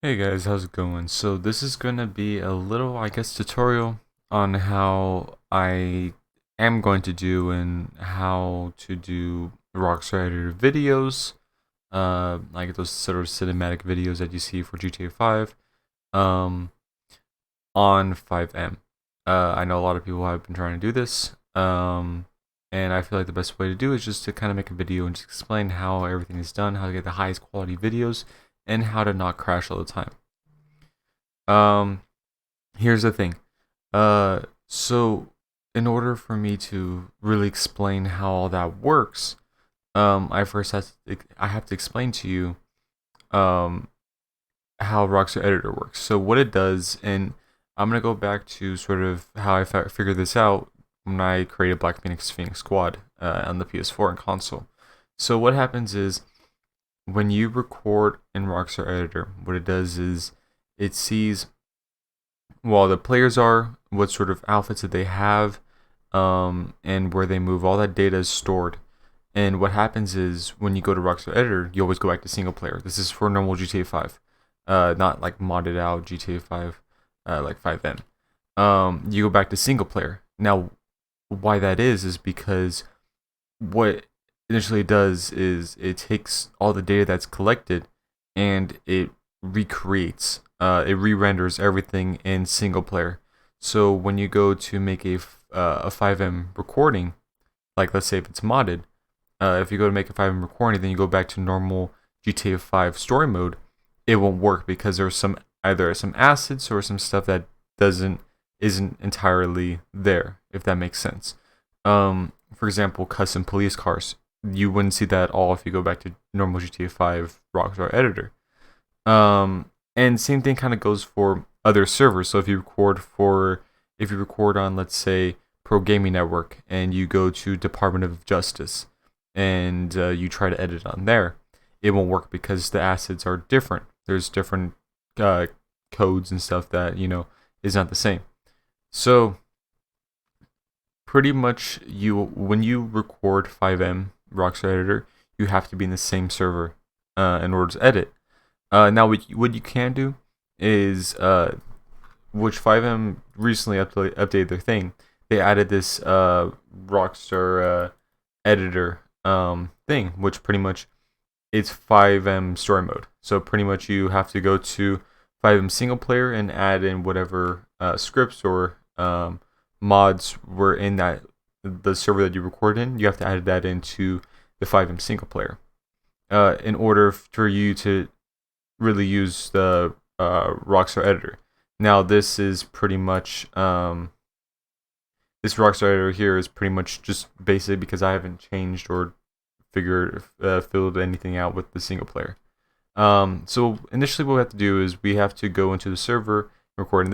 Hey guys, how's it going? So this is gonna be a little, I guess, tutorial on how I am going to do and how to do Rockstar Editor videos, like those sort of cinematic videos that you see for GTA 5, um, on FiveM. I know a lot of people have been trying to do this, and I feel like the best way to do it is just to kind of make a video and just explain how everything is done, how to get the highest quality videos, and how to not crash all the time. Um, Here's the thing. So in order for me to really explain how all that works, I have to explain to you um how Rockstar Editor works. So what it does, and I'm gonna go back to sort of how I figured this out when I created Black Phoenix Squad on the PS4 and console. So what happens is when you record in Rockstar Editor, what it does is it sees well the players are, what sort of outfits that they have, and where they move. All that data is stored. And what happens is when you go to Rockstar Editor, you always go back to single player. This is for normal GTA 5, not like modded out GTA 5, like FiveM. You go back to single player. Now, why that is because what initially it does is it takes all the data that's collected and it recreates, it re-renders everything in single player. So when you go to make a FiveM recording, like let's say if it's modded, if you go to make a FiveM recording, then you go back to normal GTA 5 story mode, it won't work because there's either some assets or some stuff that doesn't isn't entirely there, if that makes sense. For example, custom police cars. You wouldn't see that at all if you go back to normal GTA 5 Rockstar Editor. And same thing kind of goes for other servers. So if you record on, let's say, Pro Gaming Network, and you go to Department of Justice, and you try to edit on there, it won't work because the assets are different. There's different uh, codes and stuff that is not the same. So pretty much, you when you record FiveM Rockstar Editor, you have to be in the same server in order to edit. Now, what you can do is, which FiveM recently updated their thing. They added this Rockstar Editor thing, which pretty much it's FiveM story mode. So pretty much you have to go to FiveM single player and add in whatever scripts or mods were in the server that you record in. You have to add that into the FiveM single player in order for you to really use the Rockstar Editor. Now, this is pretty much this Rockstar Editor here is pretty much just basic because I haven't changed or filled anything out with the single player. So initially, what we have to do is we have to go into the server recording.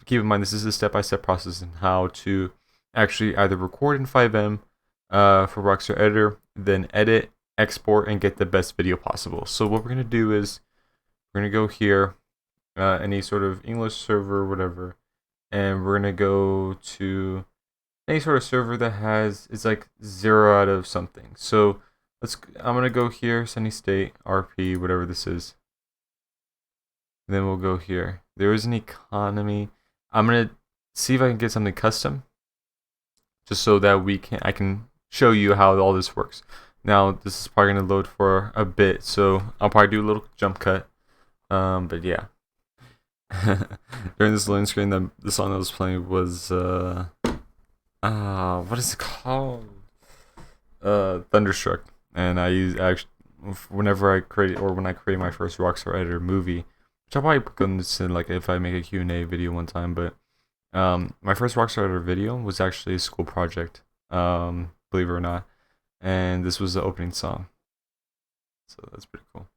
Keep in mind, this is a step-by-step process in how to actually either record in FiveM for Rockstar Editor, then edit, export, and get the best video possible. So what we're gonna do is we're gonna go here, any sort of English server, whatever, and we're gonna go to any sort of server that has it's like 0 out of something. So I'm gonna go here, Sunny State, RP, whatever this is. Then we'll go here. There is an economy. I'm gonna see if I can get something custom, just so that I can show you how all this works. Now this is probably gonna load for a bit, so I'll probably do a little jump cut. But yeah. During this loading screen, the song that was playing was what is it called? Thunderstruck. And I use actually whenever I create or when I create my first Rockstar Editor movie, which I'll probably put this in like if I make a Q&A video one time. But my first Rockstar Editor video was actually a school project, believe it or not, and this was the opening song. So that's pretty cool.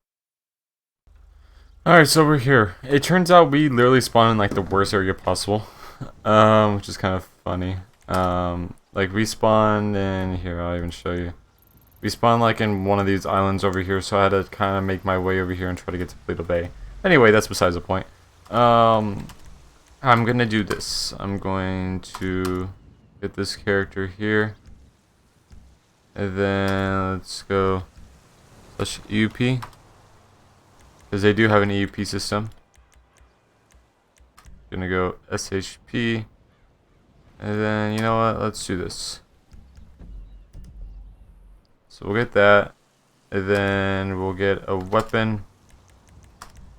Alright, so we're here. It turns out we literally spawned in like the worst area possible, which is kind of funny. Like we spawned in here. I'll even show you. We spawned like in one of these islands over here, so I had to kind of make my way over here and try to get to Pluto Bay. Anyway, that's besides the point. I'm gonna do this. I'm going to get this character here, and then let's go /UP. because they do have an EUP system. Gonna go SHP, and then you know what? Let's do this. So we'll get that, and then we'll get a weapon,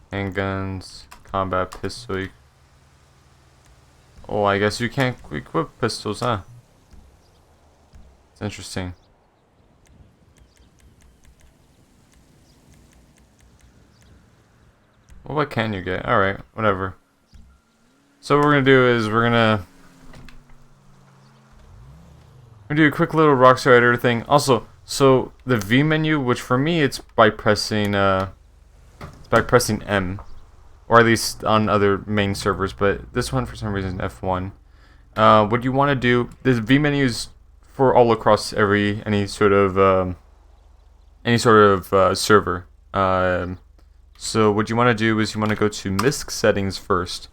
handguns, combat pistol. Oh, I guess you can't equip pistols, huh? It's interesting. Well, what can you get? Alright, whatever. So what we're gonna do is we're gonna do a quick little Rockstar Editor thing. Also, so the V menu, which for me it's by pressing M, or at least on other main servers, but this one for some reason is F1. What you want to do, this V menu is for all across any sort of server. So what you want to do is you want to go to MISC settings first.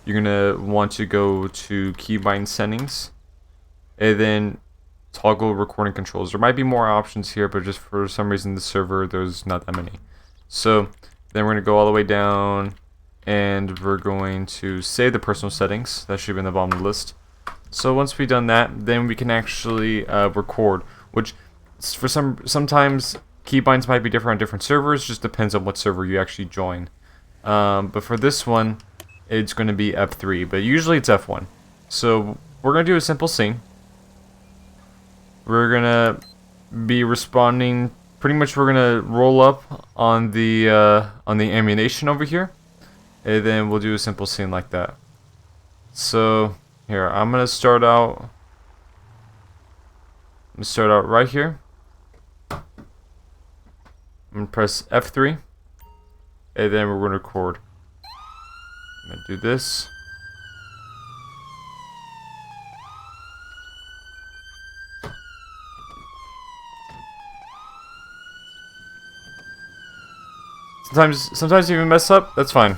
You're gonna want to go to keybind settings, and then toggle recording controls. There might be more options here, but just for some reason the server there's not that many. So then we're gonna go all the way down, and we're going to save the personal settings. That should be in the bottom of the list. So once we've done that, then we can actually record, which for sometimes keybinds might be different on different servers. Just depends on what server you actually join. But for this one, it's going to be F3, but usually it's F1. So we're going to do a simple scene. We're going to be responding. Pretty much, we're going to roll up on the ammunition over here, and then we'll do a simple scene like that. So here, I'm going to start out. Right here. I'm going to press F3, and then we're going to record. I'm going to do this. Sometimes you even mess up. That's fine.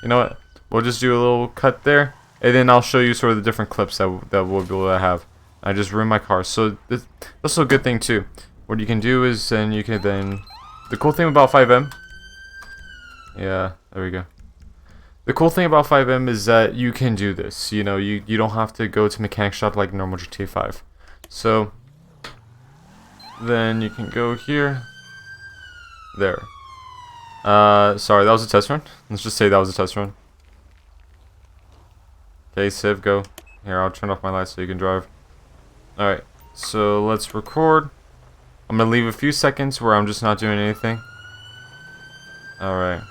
You know what? We'll just do a little cut there, and then I'll show you sort of the different clips that we'll be able to have. I just ruined my car, so that's also a good thing too. What you can do is then you can the cool thing about FiveM. Yeah, there we go. The cool thing about FiveM is that you can do this. You know, you don't have to go to mechanic shop like normal GTA 5. So then you can go here. There. Sorry, that was a test run. Let's just say that was a test run. Okay, Civ, go. Here, I'll turn off my lights so you can drive. Alright, so let's record. I'm gonna leave a few seconds where I'm just not doing anything. Alright.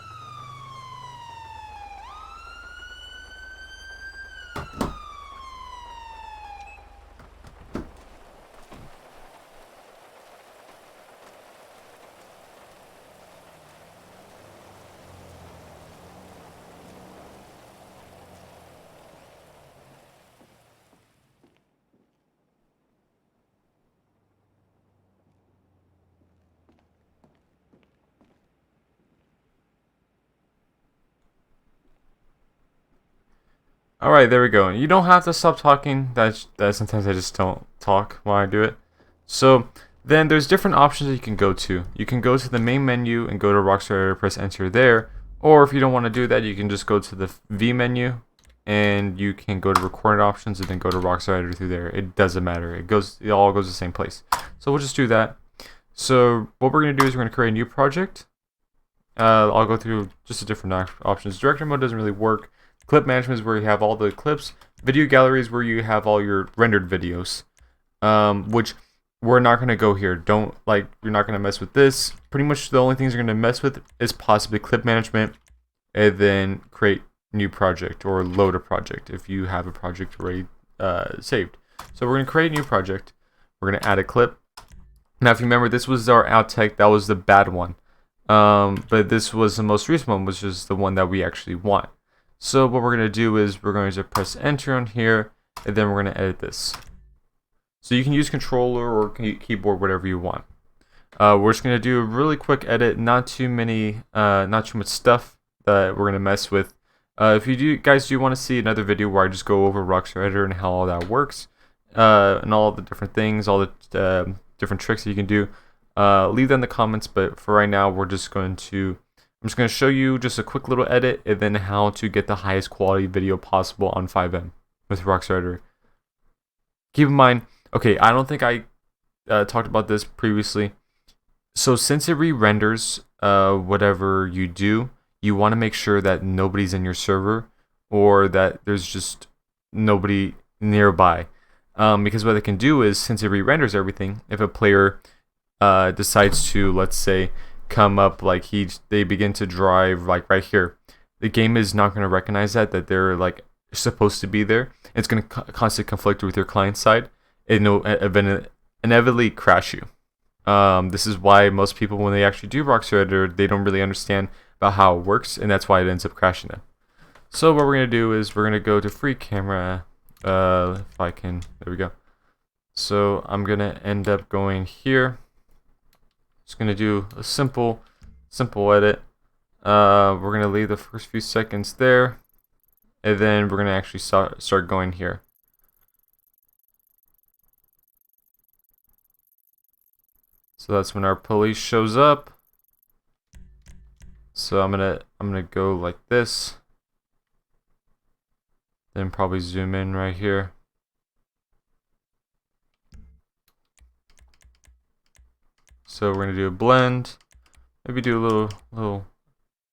Alright, there we go. You don't have to stop talking. That sometimes I just don't talk while I do it. So then there's different options that you can go to. You can go to the main menu and go to Rockstar Editor, press enter there. Or if you don't want to do that, you can just go to the V menu and you can go to recorded options and then go to Rockstar Editor through there. It doesn't matter. It all goes to the same place. So we'll just do that. So what we're gonna do is we're gonna create a new project. I'll go through just the different options. Director mode doesn't really work. Clip management is where you have all the clips. Video gallery is where you have all your rendered videos, which we're not going to go here. You're not going to mess with this. Pretty much the only things you're going to mess with is possibly clip management, and then create new project or load a project if you have a project already saved. So we're going to create a new project. We're going to add a clip. Now if you remember, this was our outtake. That was the bad one. But this was the most recent one, which is the one that we actually want. So what we're going to do is we're going to press enter on here, and then we're going to edit this. So you can use controller or keyboard, whatever you want. We're just going to do a really quick edit, not too much stuff that we're going to mess with. If you guys do want to see another video where I just go over Rockstar Editor and how all that works, and all the different things, all the different tricks that you can do, leave that in the comments. But for right now, we're just going to I'm just going to show you just a quick little edit and then how to get the highest quality video possible on FiveM with Rockstar Editor. Keep in mind, okay, I don't think I talked about this previously. So since it re-renders whatever you do, you want to make sure that nobody's in your server or that there's just nobody nearby. Because what it can do is, since it re-renders everything, if a player decides to, let's say, come up like they begin to drive like right here, the game is not going to recognize that they're like supposed to be there. It's going to constantly conflict with your client side. It'll inevitably crash you. This is why most people, when they actually do Rockstar Editor, they don't really understand about how it works, and that's why it ends up crashing them. So what we're going to do is we're going to go to free camera. If I can, there we go. So I'm going to end up going here. Just going to do a simple edit. We're going to leave the first few seconds there, and then we're going to actually start going here. So that's when our police shows up. So I'm gonna go like this. Then probably zoom in right here. So we're gonna do a blend. Maybe do a little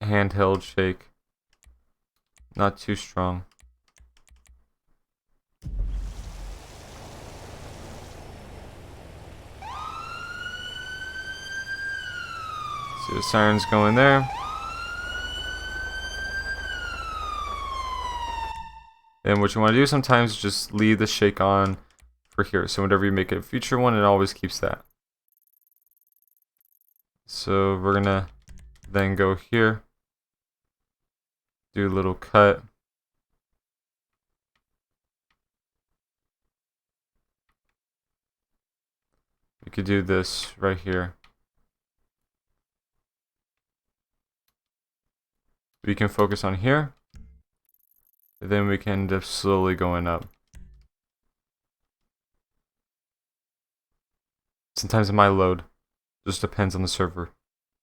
handheld shake. Not too strong. See the sirens going there. Then what you want to do sometimes is just leave the shake on for here. So whenever you make a future one, it always keeps that. So we're gonna then go here, do a little cut. You could do this right here. We can focus on here. And then we can end up slowly going up. Sometimes it might load. Just depends on the server.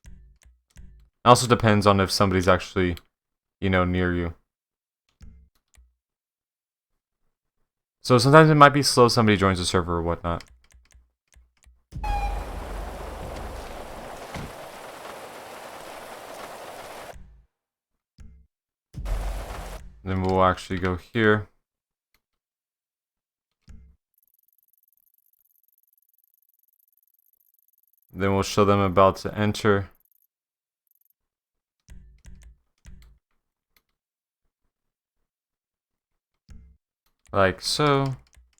It also depends on if somebody's actually, near you. So sometimes it might be slow, somebody joins the server or whatnot. Then we'll actually go here. Then we'll show them about to enter. Like so.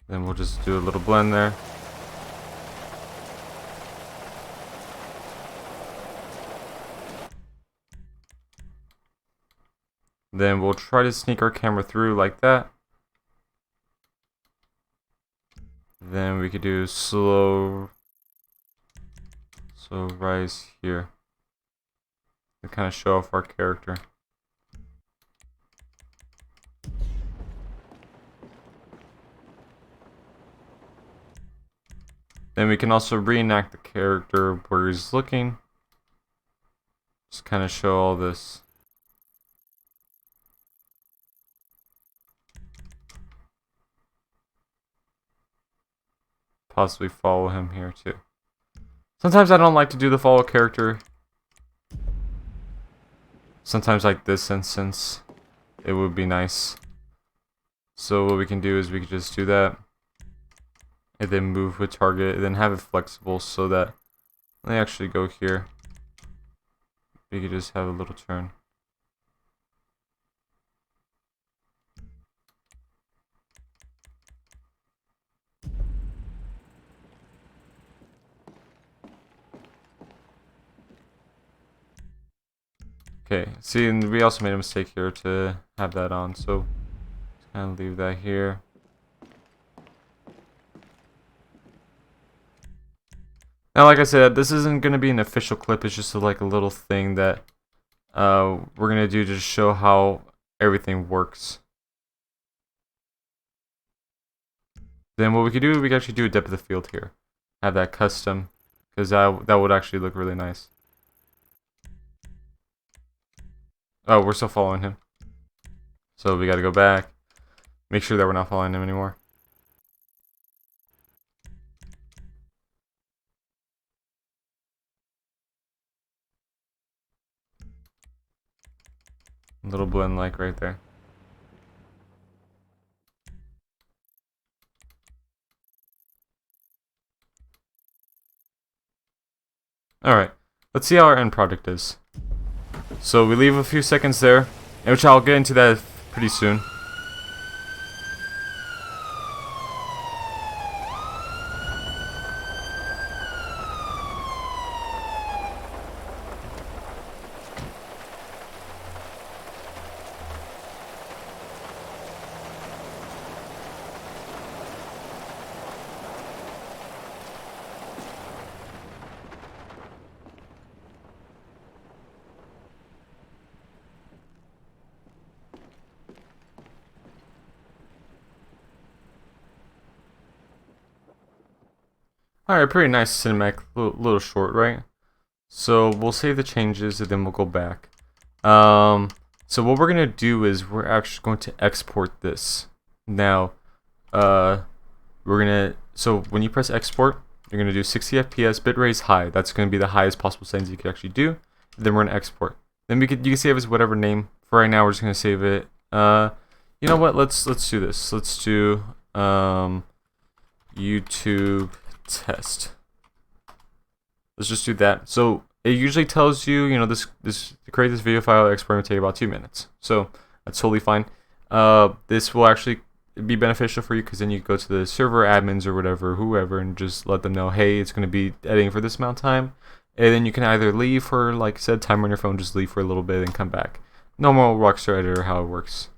Then we'll just do a little blend there. Then we'll try to sneak our camera through like that. Then we could do slow rise here to kind of show off our character. Then we can also reenact the character where he's looking. Just kind of show all this. Possibly follow him here too. Sometimes I don't like to do the follow character. Sometimes like this instance, it would be nice. So what we can do is we can just do that. And then move with target, and then have it flexible so that when they actually go here, we could just have a little turn. Okay, see, and we also made a mistake here to have that on, so just kind of leave that here. Now, like I said, this isn't going to be an official clip, it's just like a little thing that we're going to do to show how everything works. Then what we could do, we could actually do a depth of field here. Have that custom, because that would actually look really nice. Oh, we're still following him. So we gotta go back. Make sure that we're not following him anymore. Little blend like right there. Alright, let's see how our end product is. So we leave a few seconds there, which I'll get into that pretty soon. Alright, pretty nice cinematic, little short, right? So we'll save the changes and then we'll go back. So what we're gonna do is we're actually going to export this. Now, so when you press export, you're gonna do 60 FPS, bitrate is high. That's gonna be the highest possible settings you can actually do. Then we're gonna export. Then you can save as whatever name. For right now, we're just gonna save it. You know what? Let's do this. Let's do YouTube test. Let's just do that. So it usually tells you, this to create this video file export will take about 2 minutes. So that's totally fine. This will actually be beneficial for you because then you go to the server admins or whatever, whoever, and just let them know, hey, it's going to be editing for this amount of time. And then you can either leave for, like said, time on your phone, just leave for a little bit and come back. Normal Rockstar Editor, how it works.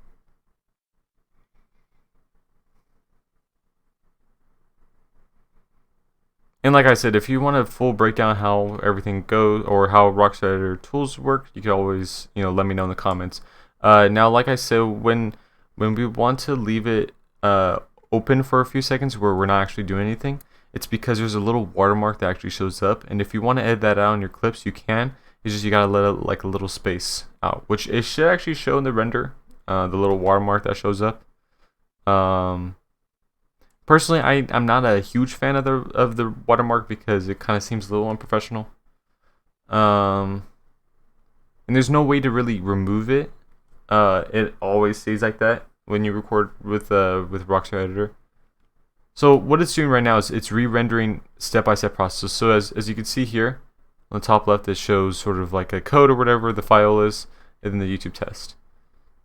And like I said, if you want a full breakdown how everything goes or how Rockstar Editor tools work, you can always, let me know in the comments. Now, like I said, when we want to leave it open for a few seconds where we're not actually doing anything, it's because there's a little watermark that actually shows up. And if you want to edit that out in your clips, you can. It's just you gotta let it like a little space out, which it should actually show in the render, the little watermark that shows up. Personally, I'm not a huge fan of the watermark because it kind of seems a little unprofessional. And there's no way to really remove it. It always stays like that when you record with Rockstar Editor. So what it's doing right now is it's re-rendering step-by-step process. So as you can see here on the top left, it shows sort of like a code or whatever the file is, and then the YouTube test.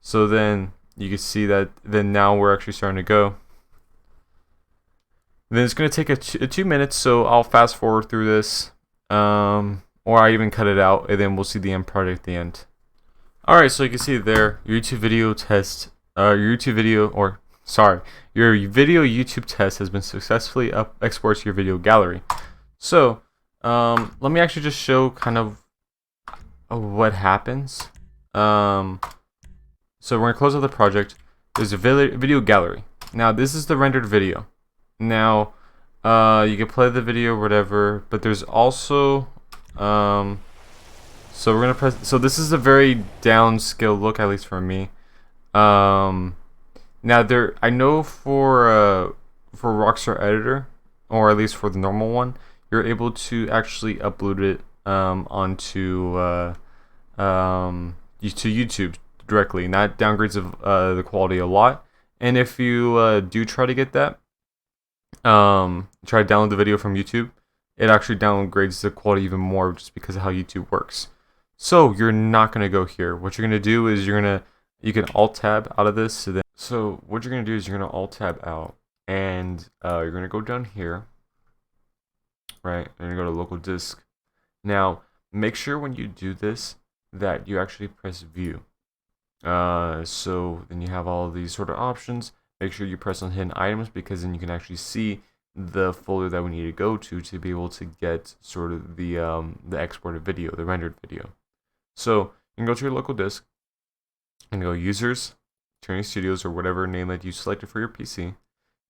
So then you can see that then now we're actually starting to go. Then it's going to take a 2 minutes, so I'll fast forward through this, or I even cut it out, and then we'll see the end product at the end. Alright, so you can see there, your YouTube video YouTube test has been successfully exported to your video gallery. So, let me actually just show kind of what happens. So we're going to close out the project. There's a video gallery. Now, this is the rendered video. Now, you can play the video or whatever, but there's also, so we're gonna press, so this is a very downscale look, at least for me. Now I know for Rockstar Editor, or at least for the normal one, you're able to actually upload it, onto, to YouTube directly, and that downgrades the quality a lot. And if you, do try to get that, try to download the video from YouTube, it actually downgrades the quality even more just because of how YouTube works. So you're not going to go here. What you're going to do is you can alt tab out of this. So what you're going to do is you're going to alt tab out, and you're going to go down here, right? And you're going to go to local disk. Now make sure when you do this that you actually press view. So then you have all of these sort of options. Make sure you press on hidden items because then you can actually see the folder that we need to go to be able to get sort of the exported video, the rendered video. So you can go to your local disk and go users, Turning Studios, or whatever name that you selected for your PC,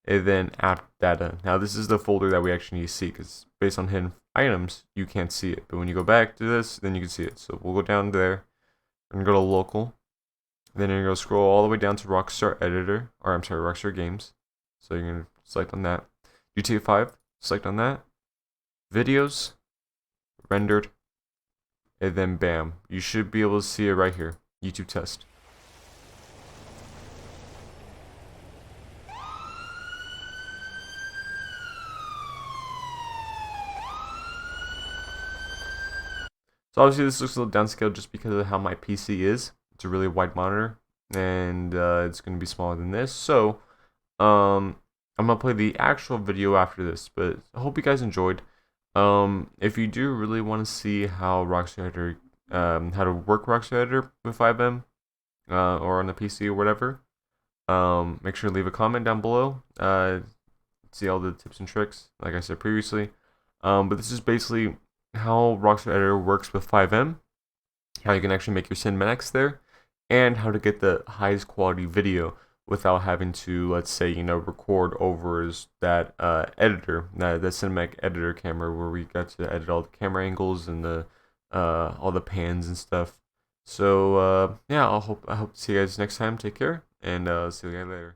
and then app data. Now this is the folder that we actually need to see because based on hidden items, you can't see it. But when you go back to this, then you can see it. So we'll go down there. and go to local. Then you're gonna go scroll all the way down to Rockstar Editor, or I'm sorry, Rockstar Games. So you're gonna select on that. GTA 5, select on that. Videos, rendered, and then bam, you should be able to see it right here. YouTube test. So obviously this looks a little downscaled just because of how my PC is. It's a really wide monitor, and it's going to be smaller than this. So I'm going to play the actual video after this, but I hope you guys enjoyed. If you do really want to see how Rockstar Editor, how to work Rockstar Editor with FiveM, or on the PC or whatever, make sure to leave a comment down below. See all the tips and tricks, like I said previously. But this is basically how Rockstar Editor works with FiveM, how you can actually make your cinematics there, and how to get the highest quality video without having to, let's say, record over that editor, that cinematic editor camera, where we got to edit all the camera angles and the all the pans and stuff. So yeah, I hope to see you guys next time. Take care, and see you guys later.